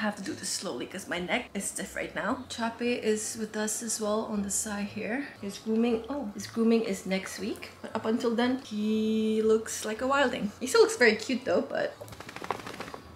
have to do this slowly because my neck is stiff right now. Chape is with us as well on the side here. His grooming is next week. But up until then, he looks like a wilding. He still looks very cute though, but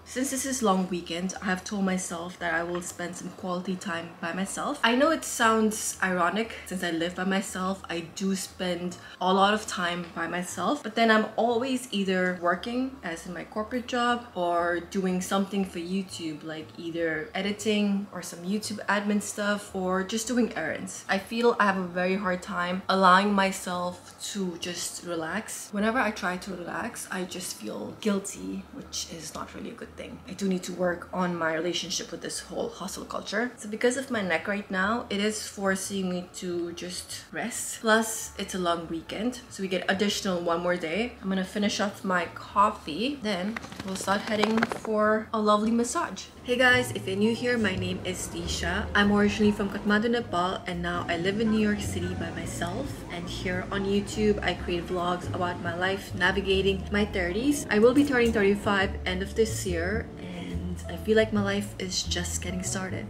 since this is long weekend, I have told myself that I will spend some quality time by myself. I know it sounds ironic since I live by myself. I do spend a lot of time by myself, but then I'm always either working as in my corporate job or doing something for YouTube, like either editing or some YouTube admin stuff or just doing errands. I feel I have a very hard time allowing myself to just relax. Whenever I try to relax, I just feel guilty, which is not really a good thing. I do need to work on my relationship with this whole hustle culture. So because of my neck right now, it is forcing me to just rest. Plus, it's a long weekend, so we get additional one more day. I'm gonna finish off my coffee, then we'll start heading for a lovely massage. Hey guys, if you're new here, my name is Tisha. I'm originally from Kathmandu, Nepal, and now I live in New York City by myself. And here on YouTube, I create vlogs about my life navigating my 30s. I will be turning 35 end of this year, and I feel like my life is just getting started.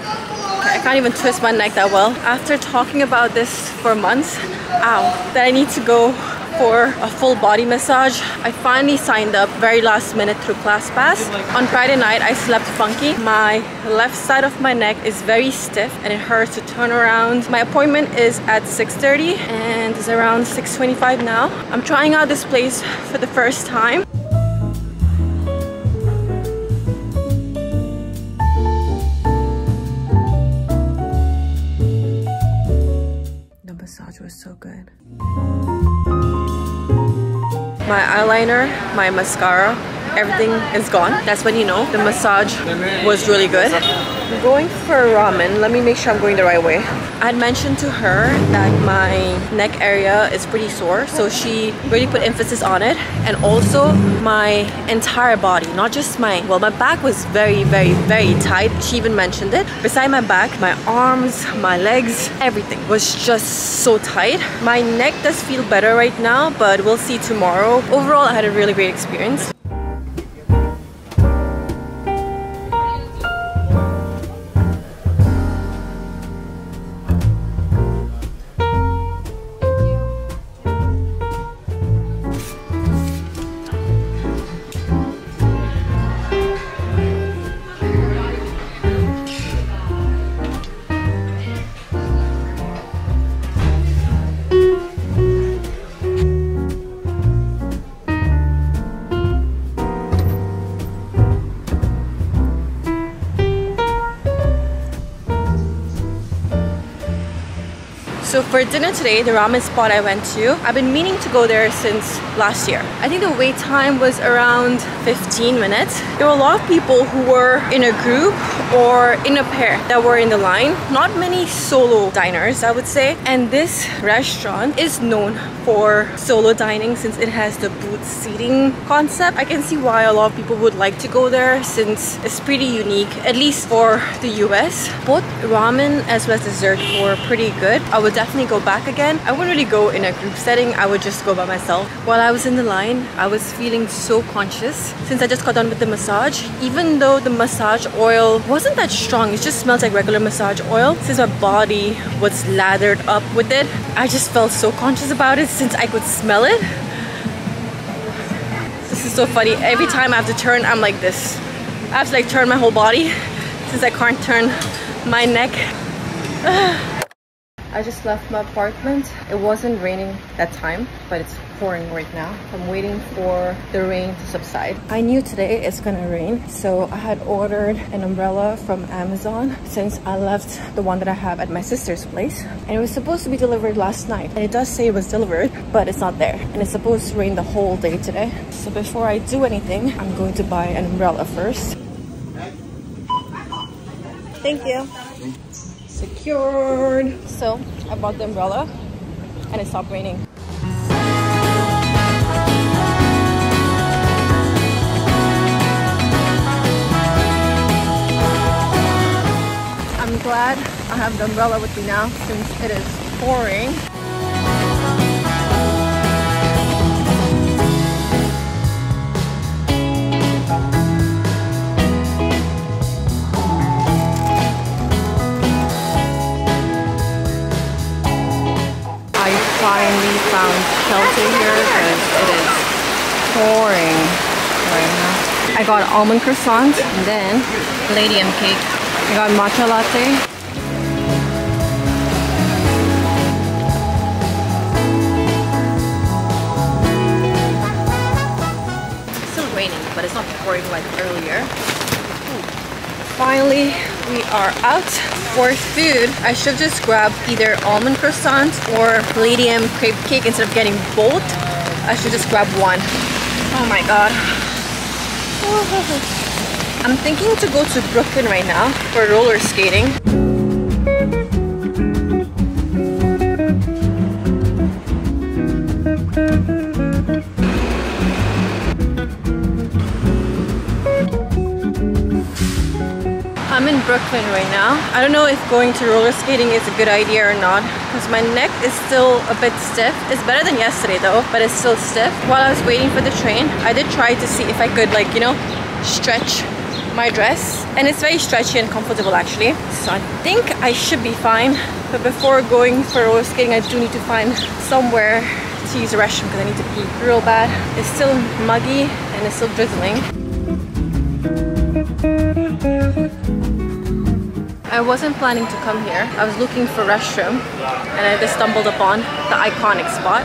I can't even twist my neck that well. After talking about this for months, that I need to go for a full body massage, I finally signed up very last minute through ClassPass. On Friday night, I slept funky. My left side of my neck is very stiff and it hurts to turn around. My appointment is at 6:30 and it's around 6:25 now. I'm trying out this place for the first time. The massage was so good. My eyeliner, my mascara, everything is gone. That's when you know the massage was really good. I'm going for ramen. Let me make sure I'm going the right way. I had mentioned to her that my neck area is pretty sore, so she really put emphasis on it. And also my entire body, not just my back was very tight. She even mentioned it. Beside my back, my arms, my legs, everything was just so tight. My neck does feel better right now, but we'll see tomorrow. Overall, I had a really great experience. So for dinner today, the ramen spot I went to, I've been meaning to go there since last year. I think the wait time was around 15 minutes. There were a lot of people who were in a group or in a pair that were in the line. Not many solo diners, I would say. And this restaurant is known for solo dining since it has the booth seating concept. I can see why a lot of people would like to go there since it's pretty unique, at least for the US. Both ramen as well as dessert were pretty good. I would definitely go back again. I wouldn't really go in a group setting. I would just go by myself. While I was in the line, I was feeling so conscious since I just got done with the massage. Even though the massage oil wasn't that strong, it just smells like regular massage oil. Since my body was lathered up with it, I just felt so conscious about it since I could smell it. This is so funny. Every time I have to turn, I'm like this. I have to like turn my whole body since I can't turn my neck. I just left my apartment. It wasn't raining that time, but it's pouring right now. I'm waiting for the rain to subside. I knew today it's gonna rain, so I had ordered an umbrella from Amazon since I left the one that I have at my sister's place. And it was supposed to be delivered last night. And it does say it was delivered, but it's not there. And it's supposed to rain the whole day today. So before I do anything, I'm going to buy an umbrella first. Thank you. Secured. So I bought the umbrella and it stopped raining. I'm glad I have the umbrella with me now since it is pouring. I got almond croissant and then palladium cake. I got matcha latte. It's still raining, but it's not pouring like earlier. Finally, we are out for food. I should just grab either almond croissant or palladium crepe cake instead of getting both. I should just grab one. Oh my god. I'm thinking to go to Brooklyn right now for roller skating. I'm in Brooklyn right now. I don't know if going to roller skating is a good idea or not because my neck is still a bit stiff. It's better than yesterday though, but it's still stiff. While I was waiting for the train, I did try to see if I could, like, you know, stretch my dress, and it's very stretchy and comfortable actually. So I think I should be fine. But before going for roller skating, I do need to find somewhere to use the restroom because I need to pee real bad. It's still muggy and it's still drizzling. I wasn't planning to come here. I was looking for a restroom and I just stumbled upon the iconic spot.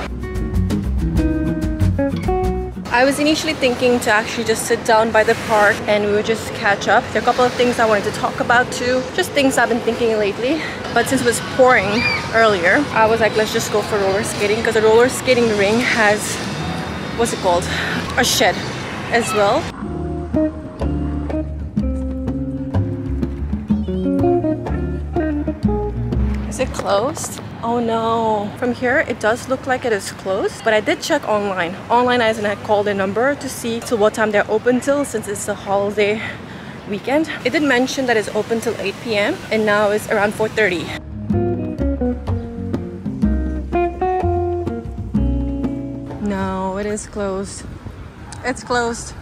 I was initially thinking to actually just sit down by the park and we would just catch up. There are a couple of things I wanted to talk about too. Just things I've been thinking lately. But since it was pouring earlier, I was like, let's just go for roller skating because the roller skating ring has, what's it called? A shed as well. Is it closed? Oh no. From here, it does look like it is closed, but I did check online. Online as in I called a number to see till what time they're open till since it's a holiday weekend. It did mention that it's open till 8 p.m. and now it's around 4:30. No, it is closed. It's closed.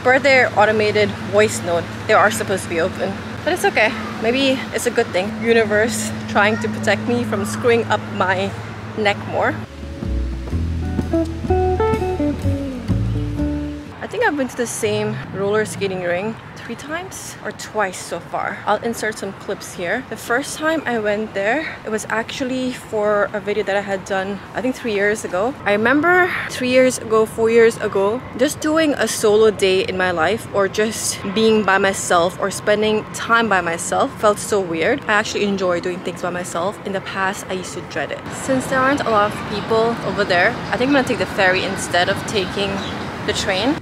Per their automated voice note, they are supposed to be open. But it's okay. Maybe it's a good thing. Universe trying to protect me from screwing up my neck more. I think I've been to the same roller skating ring 3 times or twice so far. I'll insert some clips here. The first time I went there, it was actually for a video that I had done, I think 3 years ago. I remember 3 years ago, 4 years ago, just doing a solo day in my life or just being by myself or spending time by myself felt so weird. I actually enjoy doing things by myself. In the past, I used to dread it. Since there aren't a lot of people over there, I think I'm gonna take the ferry instead of taking the train.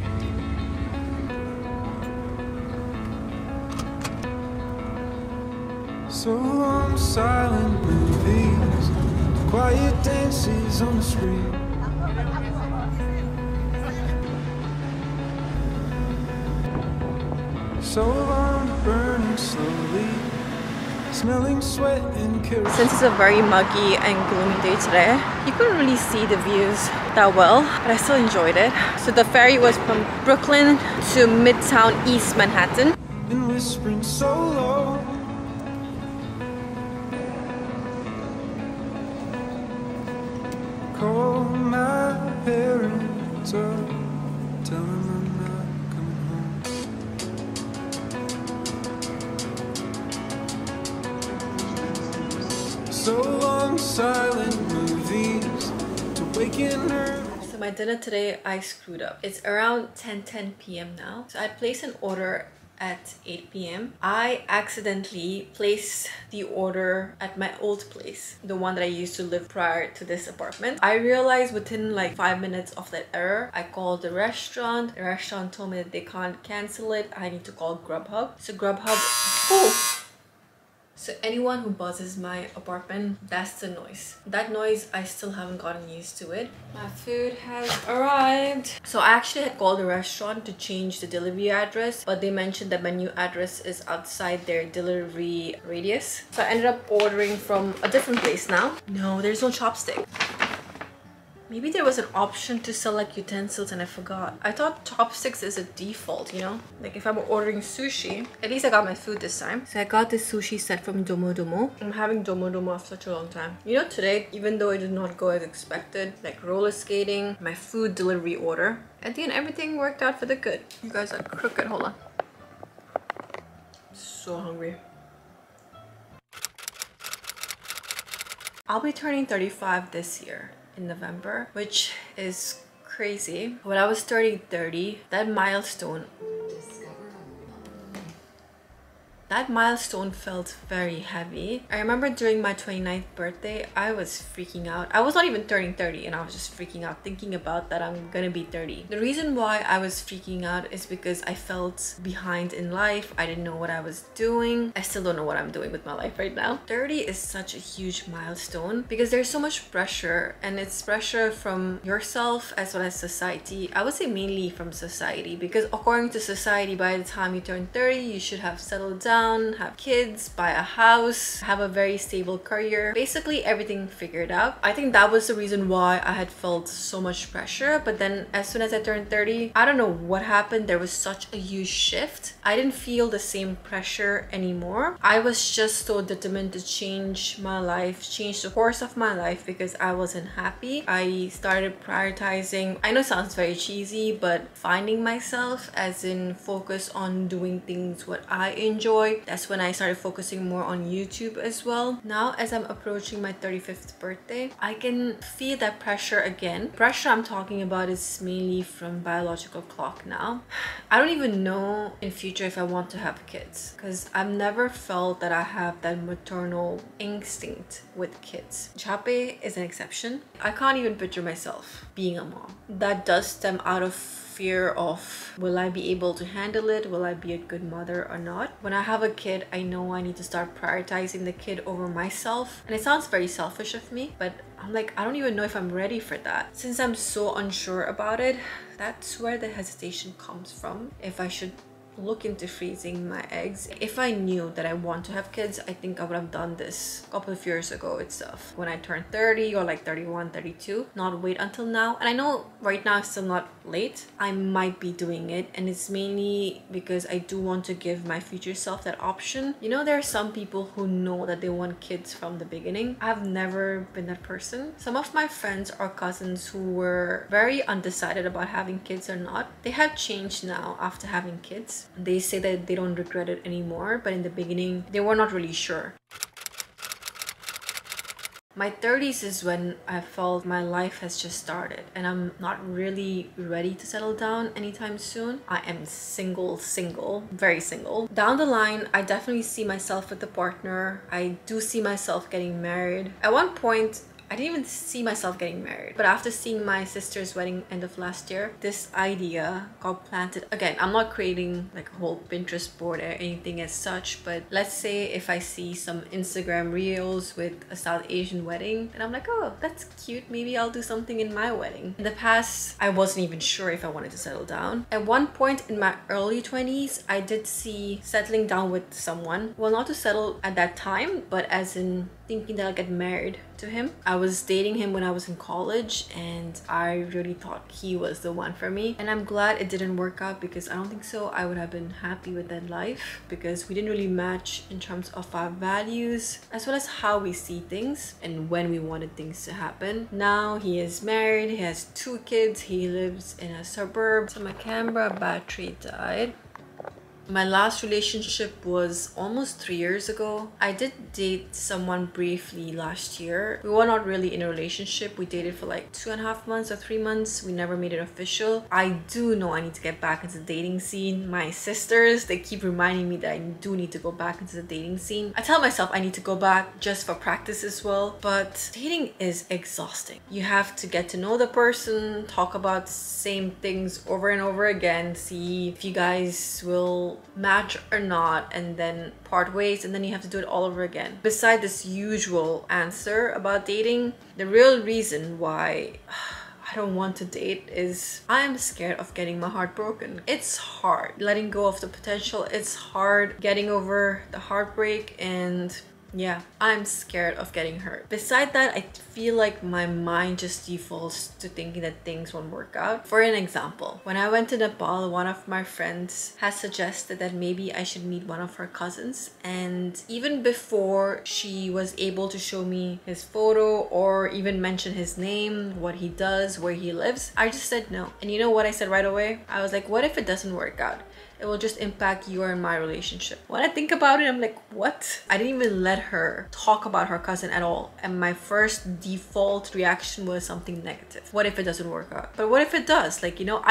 So long, silent movies, quiet dances on the street. So long, burning slowly, smelling sweat and kerosene. Since it's a very muggy and gloomy day today, you couldn't really see the views that well, but I still enjoyed it. So the ferry was from Brooklyn to Midtown East Manhattan. And whispering so low. Call my parents up, tell them I'm not coming home. So long, silent movies to waken her. So my dinner today, I screwed up. It's around 10 p.m. now. So I placed an order at 8 p.m. I accidentally placed the order at my old place, the one that I used to live prior to this apartment. I realized within like 5 minutes of that error, I called the restaurant. The restaurant told me that they can't cancel it. I need to call Grubhub. So Grubhub, oh! So anyone who buzzes my apartment, that's the noise. That noise, I still haven't gotten used to it. My food has arrived. So I actually had called the restaurant to change the delivery address, but they mentioned that my new address is outside their delivery radius. So I ended up ordering from a different place now. No, there's no chopstick. Maybe there was an option to select utensils and I forgot. I thought chopsticks is a default, you know? Like if I'm ordering sushi, at least I got my food this time. So I got this sushi set from Domo Domo. I'm having Domo Domo for such a long time. You know, today, even though it did not go as expected, like roller skating, my food delivery order, at the end everything worked out for the good. You guys are crooked, hold on. So hungry. I'll be turning 35 this year in November, which is crazy. When I was turning 30, that milestone felt very heavy. I remember during my 29th birthday, I was freaking out. I was not even turning 30 and I was just freaking out thinking about that I'm gonna be 30. The reason why I was freaking out is because I felt behind in life. I didn't know what I was doing. I still don't know what I'm doing with my life right now. 30 is such a huge milestone because there's so much pressure, and it's pressure from yourself as well as society. I would say mainly from society, because according to society, by the time you turn 30, you should have settled down, have kids, buy a house, have a very stable career, basically everything figured out. I think that was the reason why I had felt so much pressure. But then as soon as I turned 30, I don't know what happened. There was such a huge shift. I didn't feel the same pressure anymore. I was just so determined to change my life, change the course of my life, because I wasn't happy. I started prioritizing, I know it sounds very cheesy, but finding myself, as in focus on doing things what I enjoy. That's when I started focusing more on YouTube as well. Now, as I'm approaching my 35th birthday, I can feel that pressure again. Pressure I'm talking about is mainly from biological clock now. I don't even know in future if I want to have kids, because I've never felt that I have that maternal instinct with kids. Chape is an exception. I can't even picture myself being a mom. That does stem out of fear of, will I be able to handle it? Will I be a good mother or not? When I have a kid, I know I need to start prioritizing the kid over myself. And it sounds very selfish of me, but I'm like, I don't even know if I'm ready for that. Since I'm so unsure about it, that's where the hesitation comes from. If I should look into freezing my eggs. If I knew that I want to have kids, I think I would have done this a couple of years ago itself, when I turned 30 or like 31, 32, not wait until now. And I know right now it's still not late. I might be doing it, and it's mainly because I do want to give my future self that option. You know, there are some people who know that they want kids from the beginning. I've never been that person. Some of my friends or cousins who were very undecided about having kids or not, they have changed now after having kids. They say that they don't regret it anymore, but in the beginning they were not really sure. My 30s is when I felt my life has just started and I'm not really ready to settle down anytime soon. I am single, very single. Down the line, I definitely see myself with a partner. I do see myself getting married. At one point, I didn't even see myself getting married, but after seeing my sister's wedding end of last year, this idea got planted. Again, I'm not creating like a whole Pinterest board or anything as such, but let's say if I see some Instagram reels with a South Asian wedding, and I'm like, oh, that's cute, maybe I'll do something in my wedding. In the past, I wasn't even sure if I wanted to settle down. At one point in my early 20s, I did see settling down with someone. Well, not to settle at that time, but as in thinking that I'll get married to him. I was dating him when I was in college and I really thought he was the one for me. And I'm glad it didn't work out, because I don't think so I would have been happy with that life, because we didn't really match in terms of our values as well as how we see things and when we wanted things to happen. Now he is married, he has 2 kids, he lives in a suburb. So my camera battery died. My last relationship was almost 3 years ago. I did date someone briefly last year. We were not really in a relationship. We dated for like 2.5 months or 3 months. We never made it official. I do know I need to get back into the dating scene. My sisters, they keep reminding me that I do need to go back into the dating scene. I tell myself I need to go back just for practice as well. But dating is exhausting. You have to get to know the person, talk about same things over and over again, see if you guys will match or not, and then part ways, and then you have to do it all over again. Beside this usual answer about dating, the real reason why I don't want to date is I'm scared of getting my heart broken. It's hard letting go of the potential. It's hard getting over the heartbreak, and Yeah, I'm scared of getting hurt. Beside that, I feel like my mind just defaults to thinking that things won't work out. For an example, when I went to Nepal, one of my friends has suggested that maybe I should meet one of her cousins. And even before she was able to show me his photo or even mention his name, what he does, where he lives, I just said no. And you know what I said right away? I was like, what if it doesn't work out? It will just impact your and my relationship. When I think about it, I'm like, what? I didn't even let her talk about her cousin at all. And my first default reaction was something negative. What if it doesn't work out? But what if it does? Like, you know,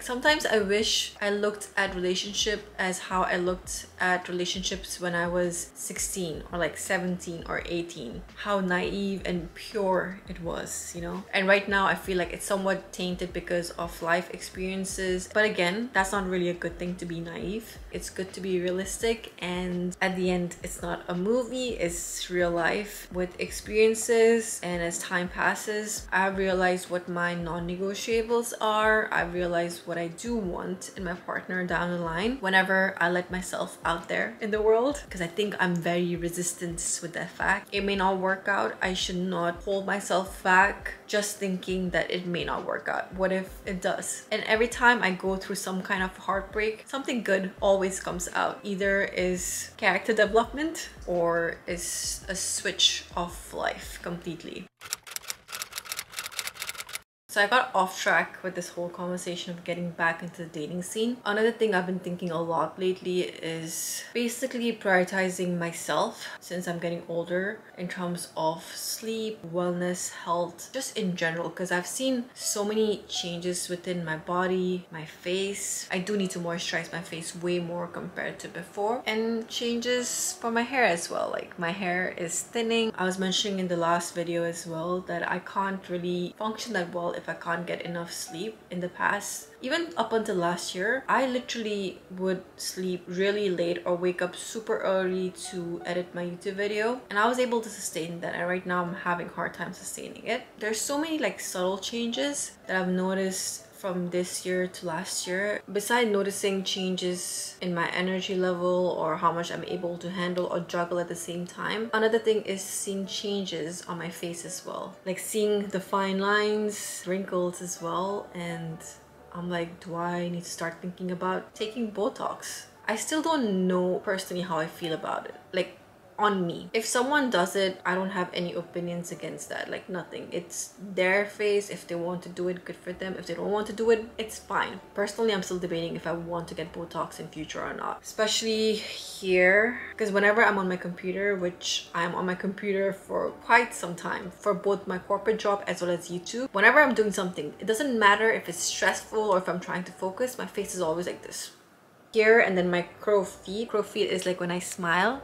sometimes I wish I looked at relationship as how I looked at relationships when I was 16 or like 17 or 18. How naive and pure it was, you know? And right now I feel like it's somewhat tainted because of life experiences. But again, that's not really a good thing to be naive. It's good to be realistic, and at the end, it's not a movie, it's real life with experiences. And as time passes, I realized what my non-negotiables are. I realized what I do want in my partner down the line whenever I let myself out there in the world, because I think I'm very resistant with that fact. It may not work out. I should not hold myself back just thinking that it may not work out. What if it does? And every time I go through some kind of heartbreak, something good always comes out. Either is character development or is a switch of life completely. So I got off track with this whole conversation of getting back into the dating scene. Another thing I've been thinking a lot lately is basically prioritizing myself since I'm getting older in terms of sleep, wellness, health, just in general, because I've seen so many changes within my body, my face. I do need to moisturize my face way more compared to before, and changes for my hair as well. Like my hair is thinning. I was mentioning in the last video as well that I can't really function that well if I can't get enough sleep. In the past, even up until last year, I literally would sleep really late or wake up super early to edit my YouTube video, and I was able to sustain that. And right now I'm having a hard time sustaining it. There's so many like subtle changes that I've noticed from this year to last year. Besides noticing changes in my energy level or how much I'm able to handle or juggle at the same time, another thing is seeing changes on my face as well. Like seeing the fine lines, wrinkles as well. And I'm like, do I need to start thinking about taking Botox? I still don't know personally how I feel about it. Like, on me. If someone does it, I don't have any opinions against that. Like nothing. It's their face. If they want to do it, good for them. If they don't want to do it, it's fine. Personally, I'm still debating if I want to get Botox in future or not. Especially here, because whenever I'm on my computer, which I'm on my computer for quite some time, for both my corporate job as well as YouTube, whenever I'm doing something, it doesn't matter if it's stressful or if I'm trying to focus, my face is always like this. Here, and then my crow feet. Crow feet is like when I smile.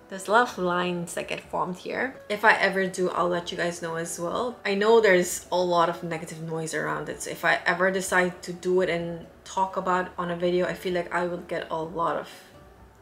There's a lot of lines that get formed here. If I ever do, I'll let you guys know as well. I know there's a lot of negative noise around it, so if I ever decide to do it and talk about it on a video, I feel like I will get a lot of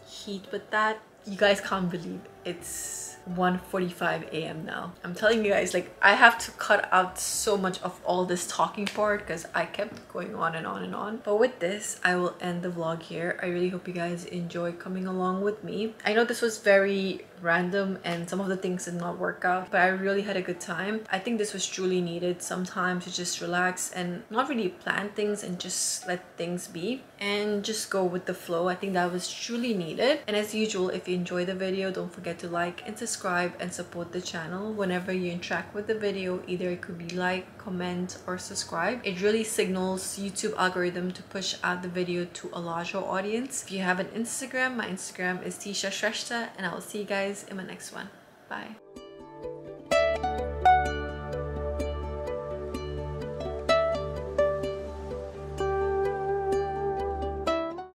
heat with that. You guys can't believe it's 1:45 a.m. now. I'm telling you guys, like, I have to cut out so much of all this talking part because I kept going on and on and on. But with this, I will end the vlog here. I really hope you guys enjoy coming along with me. I know this was very random and some of the things did not work out, but I really had a good time. I think this was truly needed sometimes, to just relax and not really plan things and just let things be and just go with the flow. I think that was truly needed. And as usual, if you enjoyed the video, don't forget to like and subscribe and support the channel whenever you interact with the video. Either it could be like, comment, or subscribe. It really signals YouTube algorithm to push out the video to a larger audience. If you have an Instagram, my Instagram is Tisha, and I will see you guys in my next one. Bye.